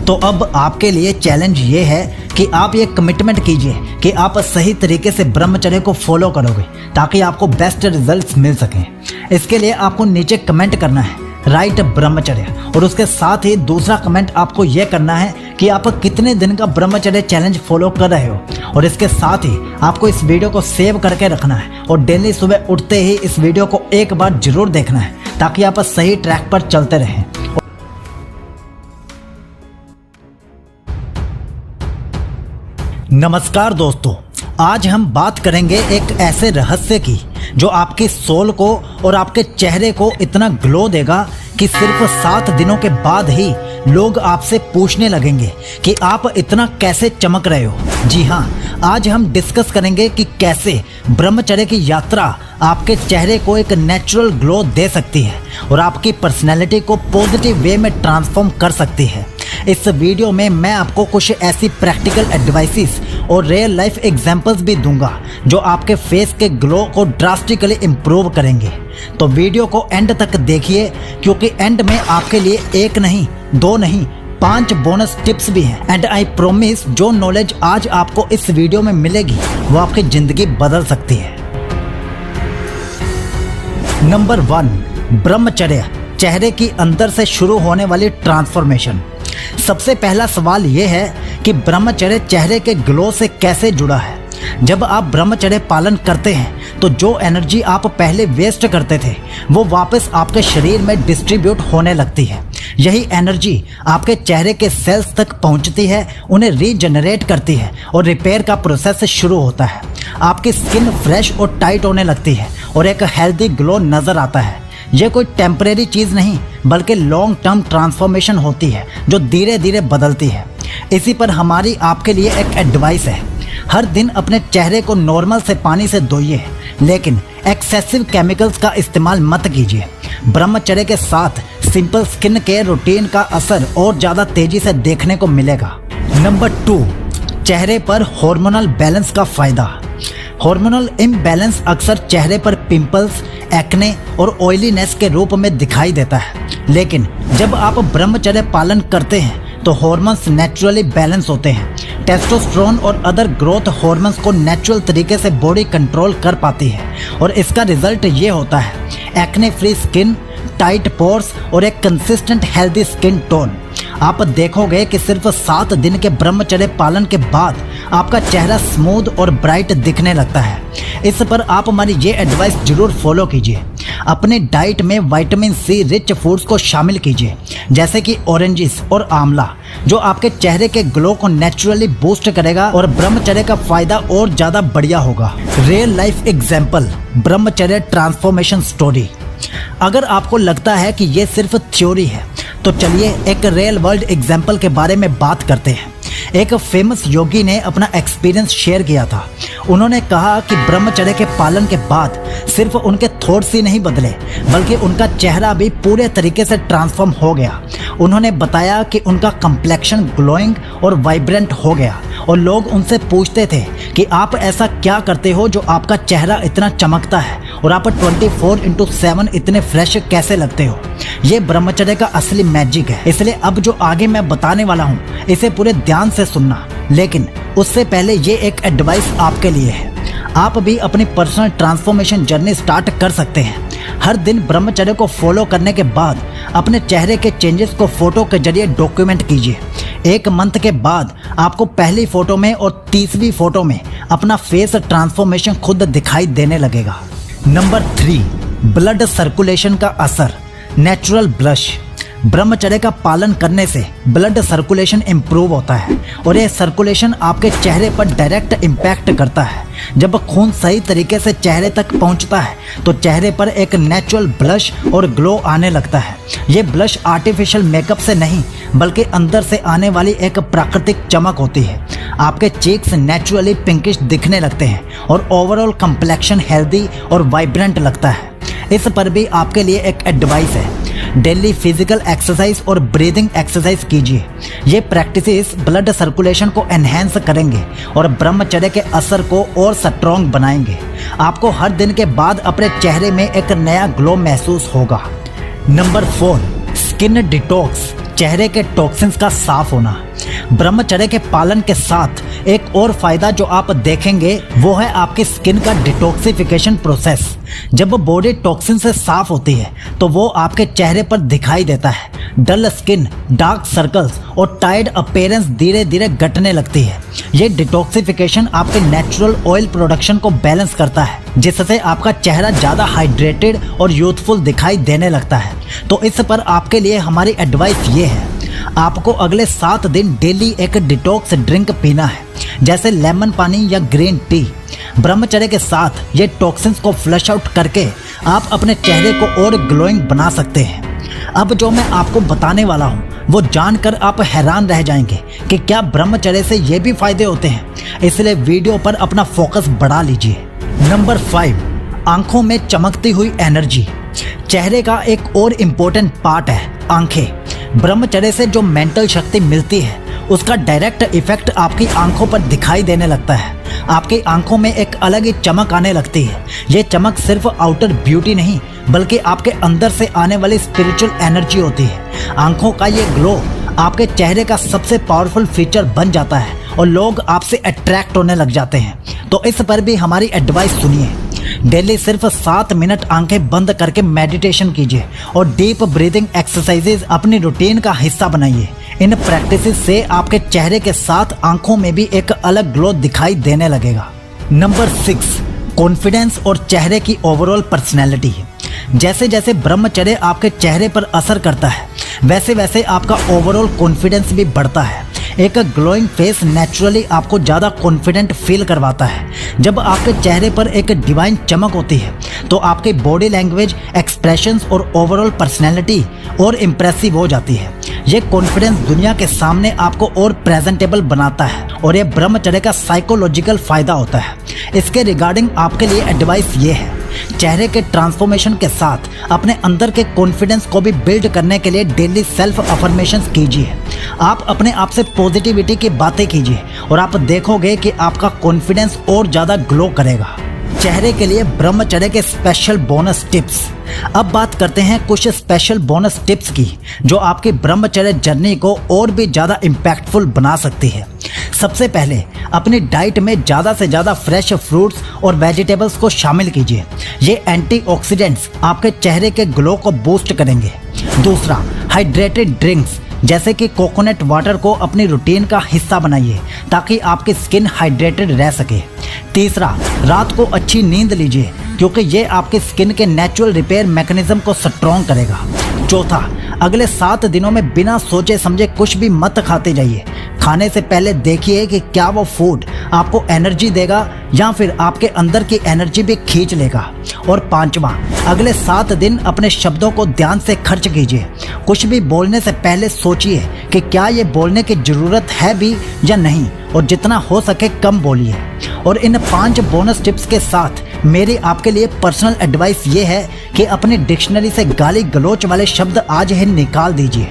तो अब आपके लिए चैलेंज ये है कि आप ये कमिटमेंट कीजिए कि आप सही तरीके से ब्रह्मचर्य को फॉलो करोगे ताकि आपको बेस्ट रिजल्ट्स मिल सकें। इसके लिए आपको नीचे कमेंट करना है, राइट ब्रह्मचर्य, और उसके साथ ही दूसरा कमेंट आपको यह करना है कि आप कितने दिन का ब्रह्मचर्य चैलेंज फॉलो कर रहे हो। और इसके साथ ही आपको इस वीडियो को सेव करके रखना है और डेली सुबह उठते ही इस वीडियो को एक बार जरूर देखना है ताकि आप सही ट्रैक पर चलते रहें। नमस्कार दोस्तों, आज हम बात करेंगे एक ऐसे रहस्य की जो आपके सोल को और आपके चेहरे को इतना ग्लो देगा कि सिर्फ 7 दिनों के बाद ही लोग आपसे पूछने लगेंगे कि आप इतना कैसे चमक रहे हो। जी हाँ, आज हम डिस्कस करेंगे कि कैसे ब्रह्मचर्य की यात्रा आपके चेहरे को एक नेचुरल ग्लो दे सकती है और आपकी पर्सनैलिटी को पॉजिटिव वे में ट्रांसफॉर्म कर सकती है। इस वीडियो में मैं आपको कुछ ऐसी प्रैक्टिकल एडवाइसेस और रियल लाइफ एग्जांपल्स भी दूंगा जो आपके फेस के ग्लो को ड्रास्टिकली इम्प्रूव करेंगे। तो वीडियो को एंड तक देखिए, क्योंकि एंड में आपके लिए 1 नहीं, 2 नहीं, 5 बोनस टिप्स भी हैं। एंड आई प्रॉमिस, जो नॉलेज आज आपको इस वीडियो में मिलेगी वो आपकी जिंदगी बदल सकती है। नंबर 1, ब्रह्मचर्य, चेहरे की अंदर से शुरू होने वाली ट्रांसफॉर्मेशन। सबसे पहला सवाल यह है कि ब्रह्मचर्य चेहरे के ग्लो से कैसे जुड़ा है। जब आप ब्रह्मचर्य पालन करते हैं तो जो एनर्जी आप पहले वेस्ट करते थे वो वापस आपके शरीर में डिस्ट्रीब्यूट होने लगती है। यही एनर्जी आपके चेहरे के सेल्स तक पहुंचती है, उन्हें रीजनरेट करती है और रिपेयर का प्रोसेस शुरू होता है। आपकी स्किन फ्रेश और टाइट होने लगती है और एक हेल्दी ग्लो नजर आता है। यह कोई टेम्परेरी चीज़ नहीं बल्कि लॉन्ग टर्म ट्रांसफॉर्मेशन होती है जो धीरे धीरे बदलती है। इसी पर हमारी आपके लिए एक एडवाइस है हर दिन अपने चेहरे को नॉर्मल से पानी से धोइए, लेकिन एक्सेसिव केमिकल्स का इस्तेमाल मत कीजिए। ब्रह्मचर्य के साथ सिंपल स्किन केयर रूटीन का असर और ज़्यादा तेजी से देखने को मिलेगा। नंबर 2, चेहरे पर हार्मोनल बैलेंस का फायदा। हार्मोनल इम्बैलेंस अक्सर चेहरे पर पिंपल्स, एक्ने और ऑयलीनेस के रूप में दिखाई देता है, लेकिन जब आप ब्रह्मचर्य पालन करते हैं तो हार्मोन्स नेचुरली बैलेंस होते हैं। टेस्टोस्टेरोन और अदर ग्रोथ हार्मोन्स को नेचुरल तरीके से बॉडी कंट्रोल कर पाती है और इसका रिजल्ट ये होता है acne free skin, tight pores और एक कंसिस्टेंट हेल्दी स्किन टोन। आप देखोगे कि सिर्फ 7 दिन के ब्रह्मचर्य पालन के बाद आपका चेहरा स्मूथ और ब्राइट दिखने लगता है। इस पर आप हमारी ये एडवाइस जरूर फॉलो कीजिए। अपने डाइट में विटामिन सी रिच फूड्स को शामिल कीजिए, जैसे कि ऑरेंजेस और आंवला, जो आपके चेहरे के ग्लो को नेचुरली बूस्ट करेगा और ब्रह्मचर्य का फायदा और ज़्यादा बढ़िया होगा। रियल लाइफ एग्जाम्पल, ब्रह्मचर्य ट्रांसफॉर्मेशन स्टोरी। अगर आपको लगता है कि ये सिर्फ थ्योरी है तो चलिए एक रियल वर्ल्ड एग्जाम्पल के बारे में बात करते हैं। एक फेमस योगी ने अपना एक्सपीरियंस शेयर किया था। उन्होंने कहा कि ब्रह्मचर्य के पालन के बाद सिर्फ उनके थॉट्स ही नहीं बदले, बल्कि उनका चेहरा भी पूरे तरीके से ट्रांसफॉर्म हो गया। उन्होंने बताया कि उनका कंप्लेक्शन ग्लोइंग और वाइब्रेंट हो गया और लोग उनसे पूछते थे कि आप ऐसा क्या करते हो जो आपका चेहरा इतना चमकता है और आप 24/7 इतने फ्रेश कैसे लगते हो। ये ब्रह्मचर्य का असली मैजिक है। इसलिए अब जो आगे मैं बताने वाला हूँ इसे पूरे ध्यान से सुनना, लेकिन उससे पहले ये एक एडवाइस आपके लिए है। आप भी अपनी पर्सनल ट्रांसफॉर्मेशन जर्नी स्टार्ट कर सकते हैं। हर दिन ब्रह्मचर्य को फॉलो करने के बाद अपने चेहरे के चेंजेस को फोटो के जरिए डॉक्यूमेंट कीजिए। 1 मंथ के बाद आपको पहली फोटो में और 30वीं फोटो में अपना फेस ट्रांसफॉर्मेशन खुद दिखाई देने लगेगा। नंबर 3, ब्लड सर्कुलेशन का असर। Natural blush. ब्रह्मचर्य का पालन करने से ब्लड सर्कुलेशन इम्प्रूव होता है और यह सर्कुलेशन आपके चेहरे पर डायरेक्ट इम्पैक्ट करता है। जब खून सही तरीके से चेहरे तक पहुंचता है तो चेहरे पर एक नेचुरल ब्लश और ग्लो आने लगता है। ये ब्लश आर्टिफिशियल मेकअप से नहीं, बल्कि अंदर से आने वाली एक प्राकृतिक चमक होती है। आपके चीक्स नेचुरली पिंकिश दिखने लगते हैं और ओवरऑल कंप्लेक्शन हेल्दी और वाइब्रेंट लगता है। इस पर भी आपके लिए एक एडवाइस है, डेली फिजिकल एक्सरसाइज और ब्रीदिंग एक्सरसाइज कीजिए। ये प्रैक्टिसेस ब्लड सर्कुलेशन को एनहेंस करेंगे और ब्रह्मचर्य के असर को और स्ट्रॉन्ग बनाएंगे। आपको हर दिन के बाद अपने चेहरे में एक नया ग्लो महसूस होगा। Number 4, skin detox. चेहरे के टॉक्सिन्स का साफ होना। ब्रह्मचर्य के पालन के साथ एक और फायदा जो आप देखेंगे वो है आपकी स्किन का डिटॉक्सिफिकेशन प्रोसेस। जब बॉडी टॉक्सिन से साफ होती है तो वो आपके चेहरे पर दिखाई देता है। डल स्किन, डार्क सर्कल्स और टायर्ड अपीयरेंस धीरे धीरे घटने लगती है। ये डिटॉक्सिफिकेशन आपके नेचुरल ऑयल प्रोडक्शन को बैलेंस करता है, जिससे आपका चेहरा ज़्यादा हाइड्रेटेड और यूथफुल दिखाई देने लगता है। तो इस पर आपके लिए हमारी एडवाइस ये है, आपको अगले 7 दिन डेली एक डिटॉक्स ड्रिंक पीना है, जैसे लेमन पानी या ग्रीन टी। ब्रह्मचर्य के साथ ये टॉक्सिन्स को फ्लश आउट करके आप अपने चेहरे को और ग्लोइंग बना सकते हैं। अब जो मैं आपको बताने वाला हूँ वो जानकर आप हैरान रह जाएंगे कि क्या ब्रह्मचर्य से ये भी फायदे होते हैं। इसलिए वीडियो पर अपना फोकस बढ़ा लीजिए। नंबर 5, आंखों में चमकती हुई एनर्जी। चेहरे का एक और इम्पोर्टेंट पार्ट है आंखें। ब्रह्मचर्य से जो मेंटल शक्ति मिलती है उसका डायरेक्ट इफेक्ट आपकी आंखों पर दिखाई देने लगता है। आपकी आंखों में एक अलग ही चमक आने लगती है। ये चमक सिर्फ आउटर ब्यूटी नहीं, बल्कि आपके अंदर से आने वाली स्पिरिचुअल एनर्जी होती है। आंखों का ये ग्लो आपके चेहरे का सबसे पावरफुल फीचर बन जाता है और लोग आपसे अट्रैक्ट होने लग जाते हैं। तो इस पर भी हमारी एडवाइस सुनिए। डेली सिर्फ 7 मिनट आंखें बंद करके मेडिटेशन कीजिए और डीप ब्रीदिंग एक्सरसाइजेज अपनी रूटीन का हिस्सा बनाइए। इन प्रैक्टिसेस से आपके चेहरे के साथ आंखों में भी एक अलग ग्लो दिखाई देने लगेगा। नंबर 6, कॉन्फिडेंस और चेहरे की ओवरऑल पर्सनैलिटी। जैसे जैसे ब्रह्मचर्य आपके चेहरे पर असर करता है वैसे वैसे आपका ओवरऑल कॉन्फिडेंस भी बढ़ता है। एक ग्लोइंग फेस नेचुरली आपको ज़्यादा कॉन्फिडेंट फील करवाता है। जब आपके चेहरे पर एक डिवाइन चमक होती है तो आपकी बॉडी लैंग्वेज, एक्सप्रेशंस और ओवरऑल पर्सनैलिटी और इम्प्रेसिव हो जाती है। ये कॉन्फिडेंस दुनिया के सामने आपको और प्रेजेंटेबल बनाता है और ये ब्रह्मचर्य का साइकोलॉजिकल फायदा होता है। इसके रिगार्डिंग आपके लिए एडवाइस ये है, चेहरे के ट्रांसफॉर्मेशन के साथ अपने अंदर के कॉन्फिडेंस को भी बिल्ड करने के लिए डेली सेल्फ अफर्मेशंस कीजिए। आप अपने आप से पॉजिटिविटी की बातें कीजिए और आप देखोगे कि आपका कॉन्फिडेंस और ज़्यादा ग्लो करेगा। चेहरे के लिए ब्रह्मचर्य के स्पेशल बोनस टिप्स। अब बात करते हैं कुछ स्पेशल बोनस टिप्स की जो आपकी ब्रह्मचर्य जर्नी को और भी ज़्यादा इम्पैक्टफुल बना सकती है। सबसे पहले अपनी डाइट में ज़्यादा से ज़्यादा फ्रेश फ्रूट्स और वेजिटेबल्स को शामिल कीजिए। ये एंटीऑक्सीडेंट्स आपके चेहरे के ग्लो को बूस्ट करेंगे। दूसरा, हाइड्रेटेड ड्रिंक्स जैसे कि कोकोनट वाटर को अपनी रूटीन का हिस्सा बनाइए ताकि आपकी स्किन हाइड्रेटेड रह सके। तीसरा, रात को अच्छी नींद लीजिए क्योंकि ये आपकी स्किन के नेचुरल रिपेयर मैकेनिज्म को स्ट्रॉन्ग करेगा। चौथा, अगले 7 दिनों में बिना सोचे समझे कुछ भी मत खाते जाइए। खाने से पहले देखिए कि क्या वो फूड आपको एनर्जी देगा या फिर आपके अंदर की एनर्जी भी खींच लेगा। और पांचवा, अगले 7 दिन अपने शब्दों को ध्यान से खर्च कीजिए। कुछ भी बोलने से पहले सोचिए कि क्या ये बोलने की ज़रूरत है भी या नहीं, और जितना हो सके कम बोलिए। और इन 5 बोनस टिप्स के साथ मेरी आपके लिए पर्सनल एडवाइस ये है कि अपनी डिक्शनरी से गाली गलोच वाले शब्द आज ही निकाल दीजिए।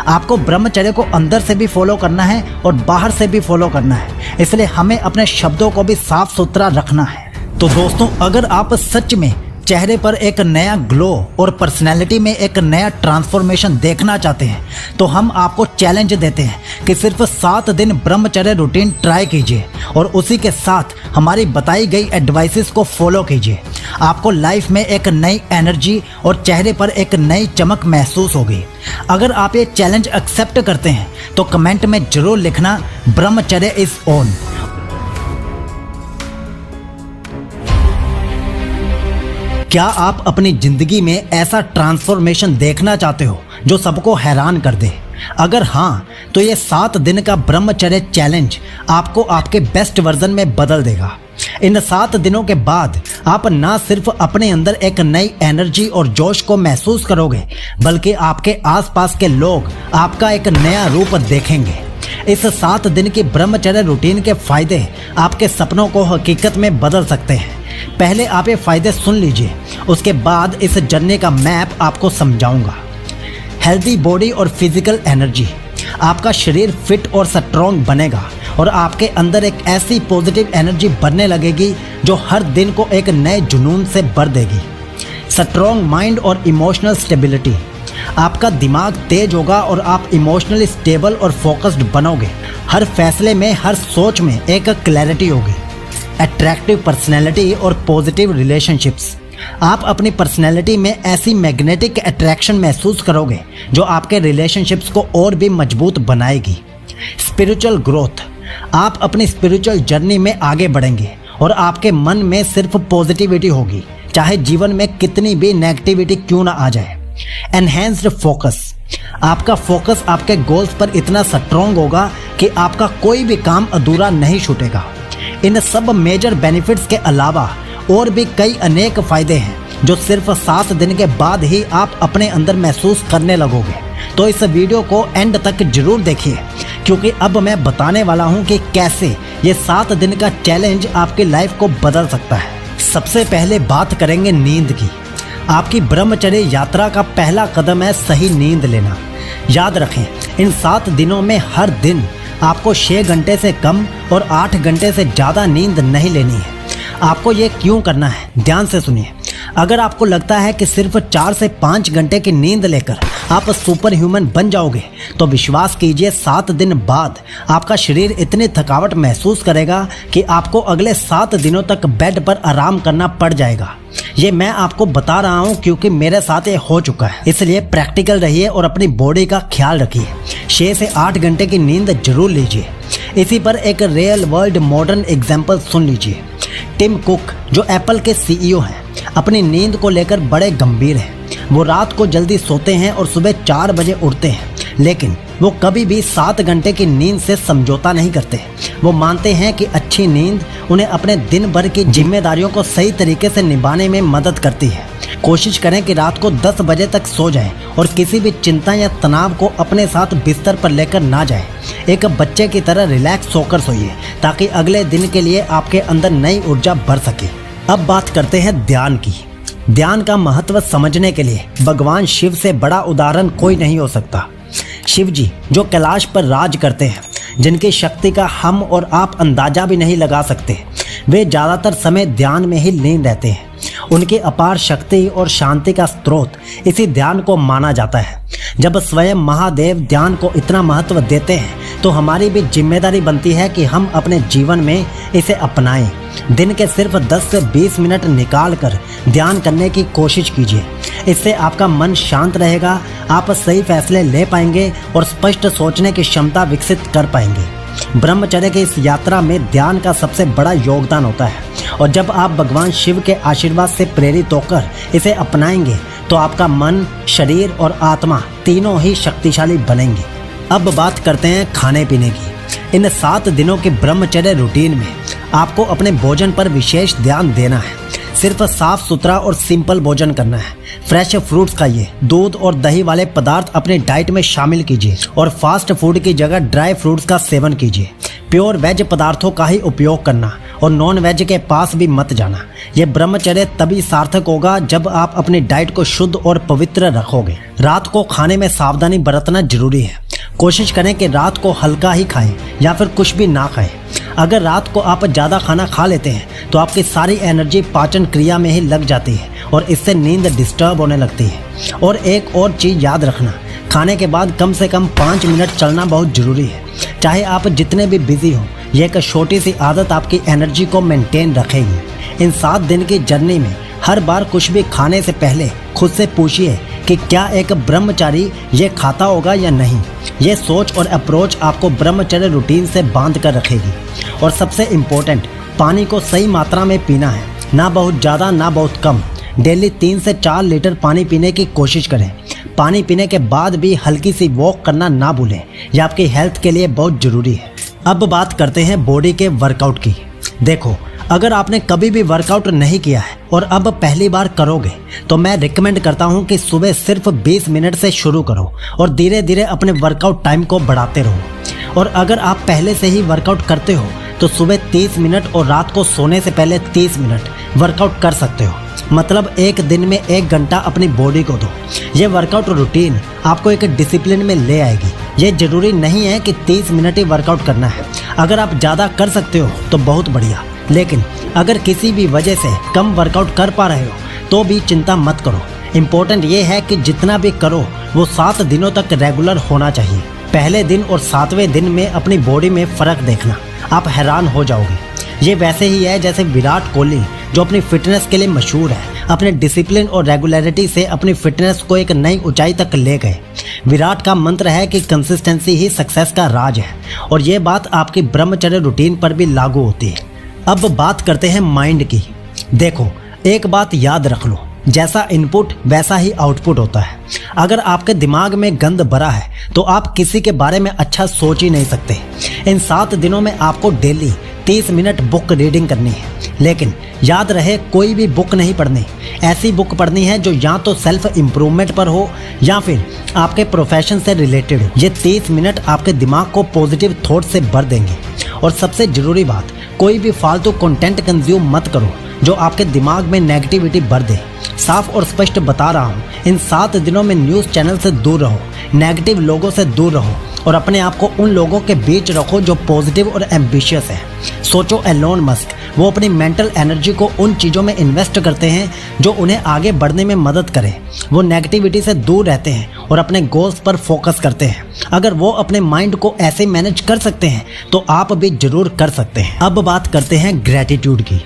आपको ब्रह्मचर्य को अंदर से भी फॉलो करना है और बाहर से भी फॉलो करना है, इसलिए हमें अपने शब्दों को भी साफ सुथरा रखना है। तो दोस्तों, अगर आप सच में चेहरे पर एक नया ग्लो और पर्सनैलिटी में एक नया ट्रांसफॉर्मेशन देखना चाहते हैं तो हम आपको चैलेंज देते हैं कि सिर्फ 7 दिन ब्रह्मचर्य रूटीन ट्राई कीजिए और उसी के साथ हमारी बताई गई एडवाइसेस को फॉलो कीजिए। आपको लाइफ में एक नई एनर्जी और चेहरे पर एक नई चमक महसूस होगी। अगर आप ये चैलेंज एक्सेप्ट करते हैं तो कमेंट में जरूर लिखना, ब्रह्मचर्य इज ऑन। क्या आप अपनी जिंदगी में ऐसा ट्रांसफॉर्मेशन देखना चाहते हो जो सबको हैरान कर दे? अगर हाँ, तो ये 7 दिन का ब्रह्मचर्य चैलेंज आपको आपके बेस्ट वर्जन में बदल देगा। इन 7 दिनों के बाद आप ना सिर्फ अपने अंदर एक नई एनर्जी और जोश को महसूस करोगे, बल्कि आपके आसपास के लोग आपका एक नया रूप देखेंगे। इस 7 दिन की ब्रह्मचर्य रूटीन के फायदे आपके सपनों को हकीकत में बदल सकते हैं। पहले आप ये फायदे सुन लीजिए, उसके बाद इस जर्नी का मैप आपको समझाऊंगा। हेल्दी बॉडी और फिजिकल एनर्जी। आपका शरीर फिट और स्ट्रॉन्ग बनेगा और आपके अंदर एक ऐसी पॉजिटिव एनर्जी बनने लगेगी जो हर दिन को एक नए जुनून से भर देगी। स्ट्रॉन्ग माइंड और इमोशनल स्टेबिलिटी। आपका दिमाग तेज होगा और आप इमोशनली स्टेबल और फोकस्ड बनोगे। हर फैसले में, हर सोच में एक क्लैरिटी होगी। अट्रैक्टिव पर्सनैलिटी और पॉजिटिव रिलेशनशिप्स। आप अपनी पर्सनैलिटी में ऐसी मैग्नेटिक अट्रैक्शन महसूस करोगे जो आपके रिलेशनशिप्स को और भी मजबूत बनाएगी। Spiritual growth. आप अपनी स्पिरिचुअल जर्नी में आगे बढ़ेंगे और आपके मन में सिर्फ पॉजिटिविटी होगी, चाहे जीवन में कितनी भी नेगेटिविटी क्यों ना आ जाए। Enhanced focus. आपका फोकस आपके गोल्स पर इतना स्ट्रॉन्ग होगा कि आपका कोई भी काम अधूरा नहीं छूटेगा। इन सब मेजर बेनिफिट्स के अलावा और भी कई अनेक फायदे हैं जो सिर्फ 7 दिन के बाद ही आप अपने अंदर महसूस करने लगोगे। तो इस वीडियो को एंड तक जरूर देखिए, क्योंकि अब मैं बताने वाला हूं कि कैसे ये 7 दिन का चैलेंज आपकी लाइफ को बदल सकता है। सबसे पहले बात करेंगे नींद की। आपकी ब्रह्मचर्य यात्रा का पहला कदम है सही नींद लेना। याद रखें, इन 7 दिनों में हर दिन आपको 6 घंटे से कम और 8 घंटे से ज़्यादा नींद नहीं लेनी है। आपको ये क्यों करना है, ध्यान से सुनिए। अगर आपको लगता है कि सिर्फ 4 से 5 घंटे की नींद लेकर आप सुपर ह्यूमन बन जाओगे, तो विश्वास कीजिए 7 दिन बाद आपका शरीर इतनी थकावट महसूस करेगा कि आपको अगले 7 दिनों तक बेड पर आराम करना पड़ जाएगा। ये मैं आपको बता रहा हूँ क्योंकि मेरे साथ ये हो चुका है, इसलिए प्रैक्टिकल रहिए और अपनी बॉडी का ख्याल रखिए। 6 से 8 घंटे की नींद जरूर लीजिए। इसी पर एक रियल वर्ल्ड मॉडर्न एग्जाम्पल सुन लीजिए। टिम कुक, जो एप्पल के सीईओ हैं, अपनी नींद को लेकर बड़े गंभीर हैं। वो रात को जल्दी सोते हैं और सुबह 4 बजे उठते हैं, लेकिन वो कभी भी 7 घंटे की नींद से समझौता नहीं करते। वो मानते हैं कि अच्छी नींद उन्हें अपने दिन भर की जिम्मेदारियों को सही तरीके से निभाने में मदद करती है। कोशिश करें कि रात को 10 बजे तक सो जाएं और किसी भी चिंता या तनाव को अपने साथ बिस्तर पर लेकर ना जाएं। एक बच्चे की तरह रिलैक्स होकर सोइए ताकि अगले दिन के लिए आपके अंदर नई ऊर्जा भर सके। अब बात करते हैं ध्यान की। ध्यान का महत्व समझने के लिए भगवान शिव से बड़ा उदाहरण कोई नहीं हो सकता। शिव जी जो कैलाश पर राज करते हैं, जिनकी शक्ति का हम और आप अंदाजा भी नहीं लगा सकते, वे ज़्यादातर समय ध्यान में ही लीन रहते हैं। उनकी अपार शक्ति और शांति का स्रोत इसी ध्यान को माना जाता है। जब स्वयं महादेव ध्यान को इतना महत्व देते हैं तो हमारी भी जिम्मेदारी बनती है कि हम अपने जीवन में इसे अपनाएं। दिन के सिर्फ 10 से 20 मिनट निकाल कर ध्यान करने की कोशिश कीजिए। इससे आपका मन शांत रहेगा, आप सही फैसले ले पाएंगे और स्पष्ट सोचने की क्षमता विकसित कर पाएंगे। ब्रह्मचर्य की इस यात्रा में ध्यान का सबसे बड़ा योगदान होता है और जब आप भगवान शिव के आशीर्वाद से प्रेरित होकर इसे अपनाएंगे तो आपका मन, शरीर और आत्मा तीनों ही शक्तिशाली बनेंगे। अब बात करते हैं खाने पीने की। इन 7 दिनों के ब्रह्मचर्य रूटीन में आपको अपने भोजन पर विशेष ध्यान देना है। सिर्फ साफ सुथरा और सिंपल भोजन करना है। फ्रेश फ्रूट्स खाइए, दूध और दही वाले पदार्थ अपने डाइट में शामिल कीजिए और फास्ट फूड की जगह ड्राई फ्रूट्स का सेवन कीजिए। प्योर वेज पदार्थों का ही उपयोग करना और नॉन वेज के पास भी मत जाना। यह ब्रह्मचर्य तभी सार्थक होगा जब आप अपनी डाइट को शुद्ध और पवित्र रखोगे। रात को खाने में सावधानी बरतना जरूरी है। कोशिश करें कि रात को हल्का ही खाएं या फिर कुछ भी ना खाएं। अगर रात को आप ज़्यादा खाना खा लेते हैं तो आपकी सारी एनर्जी पाचन क्रिया में ही लग जाती है और इससे नींद डिस्टर्ब होने लगती है। और एक और चीज़ याद रखना, खाने के बाद कम से कम 5 मिनट चलना बहुत ज़रूरी है। चाहे आप जितने भी बिजी हो, यह एक छोटी सी आदत आपकी एनर्जी को मेंटेन रखेगी। इन 7 दिन की जर्नी में हर बार कुछ भी खाने से पहले खुद से पूछिए कि क्या एक ब्रह्मचारी ये खाता होगा या नहीं। ये सोच और अप्रोच आपको ब्रह्मचर्य रूटीन से बांध कर रखेगी। और सबसे इम्पोर्टेंट, पानी को सही मात्रा में पीना है, ना बहुत ज़्यादा ना बहुत कम। डेली 3 से 4 लीटर पानी पीने की कोशिश करें। पानी पीने के बाद भी हल्की सी वॉक करना ना भूलें, यह आपकी हेल्थ के लिए बहुत ज़रूरी है। अब बात करते हैं बॉडी के वर्कआउट की। देखो, अगर आपने कभी भी वर्कआउट नहीं किया है और अब पहली बार करोगे तो मैं रिकमेंड करता हूं कि सुबह सिर्फ 20 मिनट से शुरू करो और धीरे धीरे अपने वर्कआउट टाइम को बढ़ाते रहो। और अगर आप पहले से ही वर्कआउट करते हो तो सुबह 30 मिनट और रात को सोने से पहले 30 मिनट वर्कआउट कर सकते हो। मतलब एक दिन में 1 घंटा अपनी बॉडी को दो। ये वर्कआउट रूटीन आपको एक डिसिप्लिन में ले आएगी। ये जरूरी नहीं है कि 30 मिनट ही वर्कआउट करना है। अगर आप ज़्यादा कर सकते हो तो बहुत बढ़िया, लेकिन अगर किसी भी वजह से कम वर्कआउट कर पा रहे हो तो भी चिंता मत करो। इम्पोर्टेंट ये है कि जितना भी करो वो 7 दिनों तक रेगुलर होना चाहिए। पहले दिन और 7वें दिन में अपनी बॉडी में फ़र्क देखना, आप हैरान हो जाओगे। ये वैसे ही है जैसे विराट कोहली जो अपनी फिटनेस के लिए मशहूर है, अपने डिसिप्लिन और रेगुलरिटी से अपनी फिटनेस को एक नई ऊंचाई तक ले गए। विराट का मंत्र है कि कंसिस्टेंसी ही सक्सेस का राज है और ये बात आपकी ब्रह्मचर्य रूटीन पर भी लागू होती है। अब बात करते हैं माइंड की। देखो, एक बात याद रख लो, जैसा इनपुट वैसा ही आउटपुट होता है। अगर आपके दिमाग में गंद भरा है तो आप किसी के बारे में अच्छा सोच ही नहीं सकते। इन 7 दिनों में आपको डेली 30 मिनट बुक रीडिंग करनी है, लेकिन याद रहे कोई भी बुक नहीं पढ़नी। ऐसी बुक पढ़नी है जो या तो सेल्फ इम्प्रूवमेंट पर हो या फिर आपके प्रोफेशन से रिलेटेड हो। ये 30 मिनट आपके दिमाग को पॉजिटिव थॉट से भर देंगे। और सबसे ज़रूरी बात, कोई भी फालतू कंटेंट कंज्यूम मत करो जो आपके दिमाग में नेगेटिविटी भर दे। साफ और स्पष्ट बता रहा हूँ, इन 7 दिनों में न्यूज़ चैनल से दूर रहो, नेगेटिव लोगों से दूर रहो और अपने आप को उन लोगों के बीच रखो जो पॉजिटिव और एम्बिशियस है। सोचो एलोन मस्क, वो अपनी मेंटल एनर्जी को उन चीज़ों में इन्वेस्ट करते हैं जो उन्हें आगे बढ़ने में मदद करें। वो नेगेटिविटी से दूर रहते हैं और अपने गोल्स पर फोकस करते हैं। अगर वो अपने माइंड को ऐसे मैनेज कर सकते हैं तो आप भी जरूर कर सकते हैं। अब बात करते हैं ग्रैटिट्यूड की।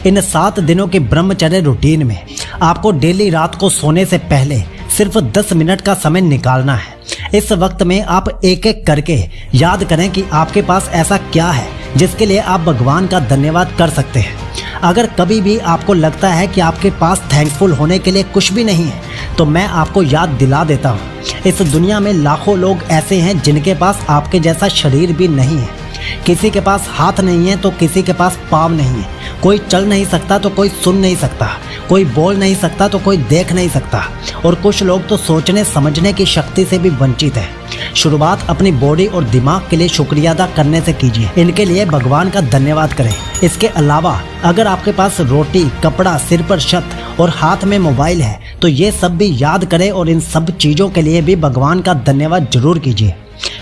इन 7 दिनों के ब्रह्मचर्य रूटीन में आपको डेली रात को सोने से पहले सिर्फ 10 मिनट का समय निकालना है। इस वक्त में आप एक एक करके याद करें कि आपके पास ऐसा क्या है जिसके लिए आप भगवान का धन्यवाद कर सकते हैं। अगर कभी भी आपको लगता है कि आपके पास थैंकफुल होने के लिए कुछ भी नहीं है तो मैं आपको याद दिला देता हूँ, इस दुनिया में लाखों लोग ऐसे हैं जिनके पास आपके जैसा शरीर भी नहीं है। किसी के पास हाथ नहीं है तो किसी के पास पाँव नहीं है। कोई चल नहीं सकता तो कोई सुन नहीं सकता। कोई बोल नहीं सकता तो कोई देख नहीं सकता, और कुछ लोग तो सोचने समझने की शक्ति से भी वंचित है। शुरुआत अपनी बॉडी और दिमाग के लिए शुक्रिया अदा करने से कीजिए। इनके लिए भगवान का धन्यवाद करें। इसके अलावा अगर आपके पास रोटी, कपड़ा, सिर पर छत और हाथ में मोबाइल है तो ये सब भी याद करें और इन सब चीज़ों के लिए भी भगवान का धन्यवाद जरूर कीजिए।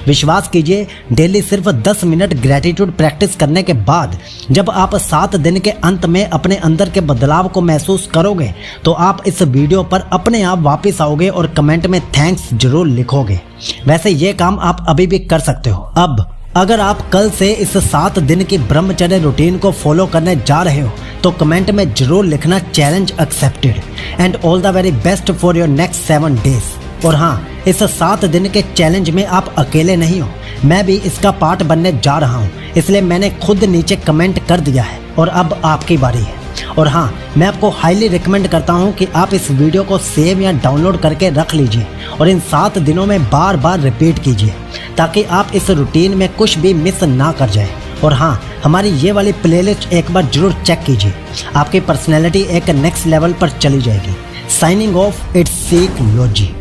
विश्वास कीजिए, डेली सिर्फ 10 मिनट ग्रैटिट्यूड प्रैक्टिस करने के बाद जब आप 7 दिन के अंत में अपने अंदर के बदलाव को महसूस करोगे तो आप इस वीडियो पर अपने आप वापस आओगे और कमेंट में थैंक्स जरूर लिखोगे। वैसे ये काम आप अभी भी कर सकते हो। अब अगर आप कल से इस 7 दिन की ब्रह्मचर्य रूटीन को फॉलो करने जा रहे हो तो कमेंट में जरूर लिखना challenge accepted and all the very best for your next 7 days. और हाँ, इस 7 दिन के चैलेंज में आप अकेले नहीं हो, मैं भी इसका पार्ट बनने जा रहा हूँ, इसलिए मैंने खुद नीचे कमेंट कर दिया है और अब आपकी बारी है। और हाँ, मैं आपको हाईली रिकमेंड करता हूँ कि आप इस वीडियो को सेव या डाउनलोड करके रख लीजिए और इन 7 दिनों में बार बार रिपीट कीजिए ताकि आप इस रूटीन में कुछ भी मिस ना कर जाए। और हाँ, हमारी ये वाली प्लेलिस्ट एक बार जरूर चेक कीजिए, आपकी पर्सनैलिटी एक नेक्स्ट लेवल पर चली जाएगी। Signing off, it's seek लोजी।